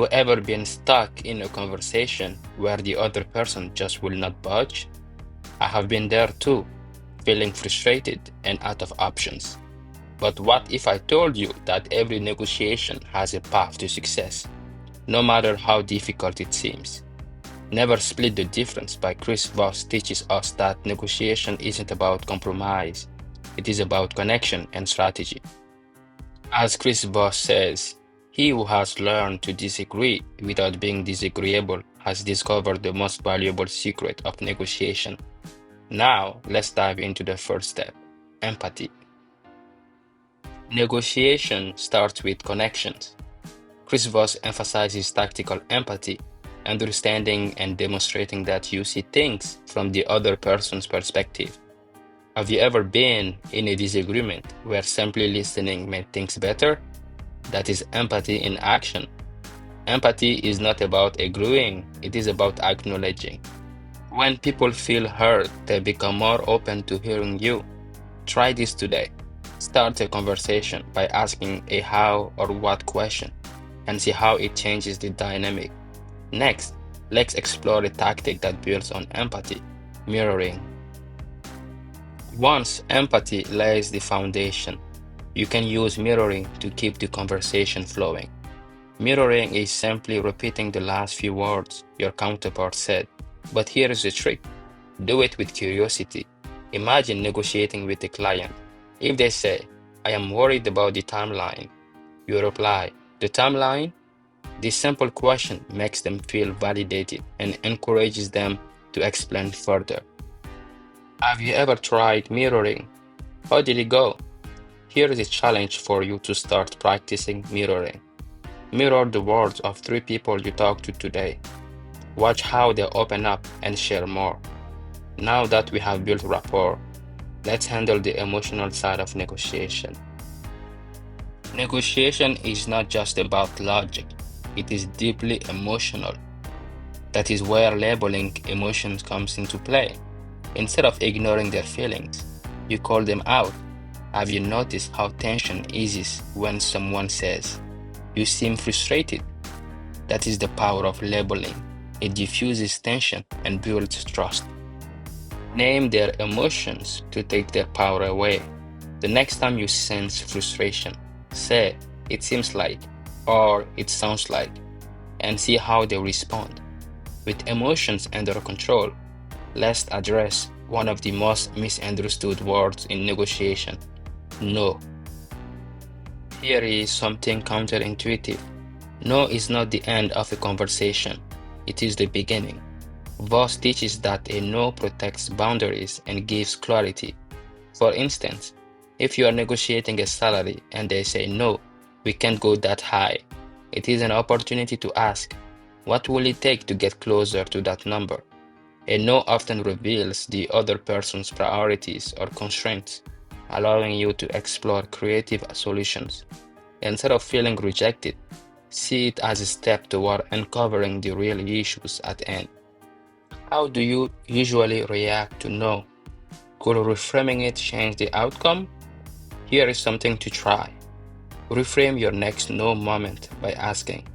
you ever been stuck in a conversation where the other person just will not budge? I have been there too, feeling frustrated and out of options. But what if I told you that every negotiation has a path to success, no matter how difficult it seems? Never Split the Difference by Chris Voss teaches us that negotiation isn't about compromise, it is about connection and strategy. As Chris Voss says, he who has learned to disagree without being disagreeable has discovered the most valuable secret of negotiation. Now, let's dive into the first step, empathy. Negotiation starts with connections. Chris Voss emphasizes tactical empathy, understanding and demonstrating that you see things from the other person's perspective. Have you ever been in a disagreement where simply listening made things better? That is empathy in action. Empathy is not about agreeing, it is about acknowledging. When people feel heard, they become more open to hearing you. Try this today. Start a conversation by asking a how or what question and see how it changes the dynamic. Next, let's explore a tactic that builds on empathy, mirroring. Once empathy lays the foundation, you can use mirroring to keep the conversation flowing. Mirroring is simply repeating the last few words your counterpart said. But here is the trick. Do it with curiosity. Imagine negotiating with a client. If they say, I am worried about the timeline, you reply, the timeline? This simple question makes them feel validated and encourages them to explain further. Have you ever tried mirroring? How did it go? Here is a challenge for you to start practicing mirroring. Mirror the words of 3 people you talked to today. Watch how they open up and share more. Now that we have built rapport, let's handle the emotional side of negotiation. Negotiation is not just about logic, it is deeply emotional. That is where labeling emotions comes into play. Instead of ignoring their feelings, you call them out. Have you noticed how tension eases when someone says, "You seem frustrated"? That is the power of labeling. It diffuses tension and builds trust. Name their emotions to take their power away. The next time you sense frustration, say, "It seems like," or "It sounds like," and see how they respond. With emotions under control, let's address one of the most misunderstood words in negotiation, no. Here is something counterintuitive. No is not the end of a conversation, it is the beginning. Voss teaches that a no protects boundaries and gives clarity. For instance, if you are negotiating a salary and they say no, we can't go that high, it is an opportunity to ask, what will it take to get closer to that number? A no often reveals the other person's priorities or constraints, allowing you to explore creative solutions. Instead of feeling rejected, see it as a step toward uncovering the real issues at hand. How do you usually react to no? Could reframing it change the outcome? Here is something to try. Reframe your next no moment by asking,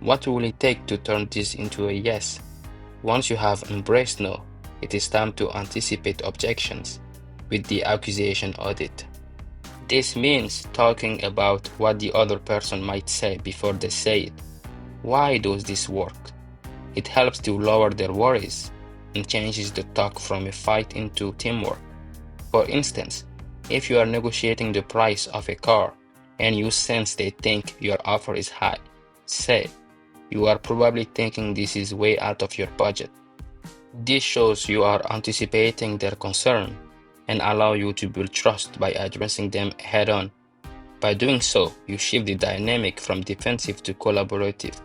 what will it take to turn this into a yes? Once you have embraced no, it is time to anticipate objections with the accusation audit. This means talking about what the other person might say before they say it. Why does this work? It helps to lower their worries and changes the talk from a fight into teamwork. For instance, if you are negotiating the price of a car and you sense they think your offer is high, say, "You are probably thinking this is way out of your budget." This shows you are anticipating their concern and allow you to build trust by addressing them head-on. By doing so, you shift the dynamic from defensive to collaborative.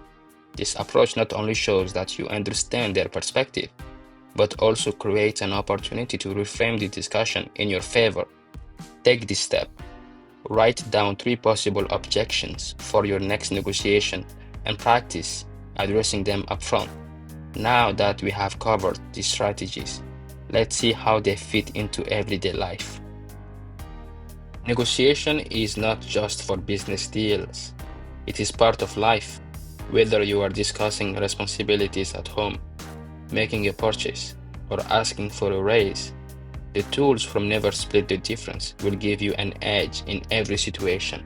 This approach not only shows that you understand their perspective, but also creates an opportunity to reframe the discussion in your favor. Take this step. Write down 3 possible objections for your next negotiation and practice addressing them upfront. Now that we have covered these strategies, let's see how they fit into everyday life. Negotiation is not just for business deals. It is part of life. Whether you are discussing responsibilities at home, making a purchase, or asking for a raise, the tools from Never Split the Difference will give you an edge in every situation.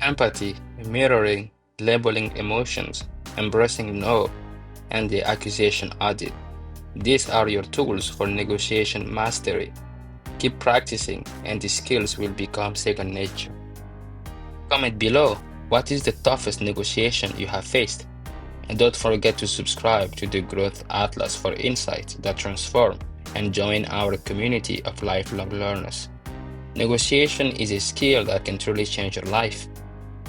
Empathy, mirroring, labeling emotions, embracing no, and the accusation audit. These are your tools for negotiation mastery. Keep practicing, and the skills will become second nature. Comment below, what is the toughest negotiation you have faced? And don't forget to subscribe to the Growth Atlas for insights that transform and join our community of lifelong learners. Negotiation is a skill that can truly change your life.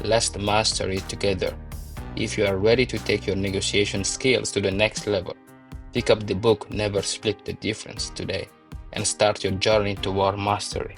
Let's master it together. If you are ready to take your negotiation skills to the next level, pick up the book Never Split the Difference today and start your journey toward mastery.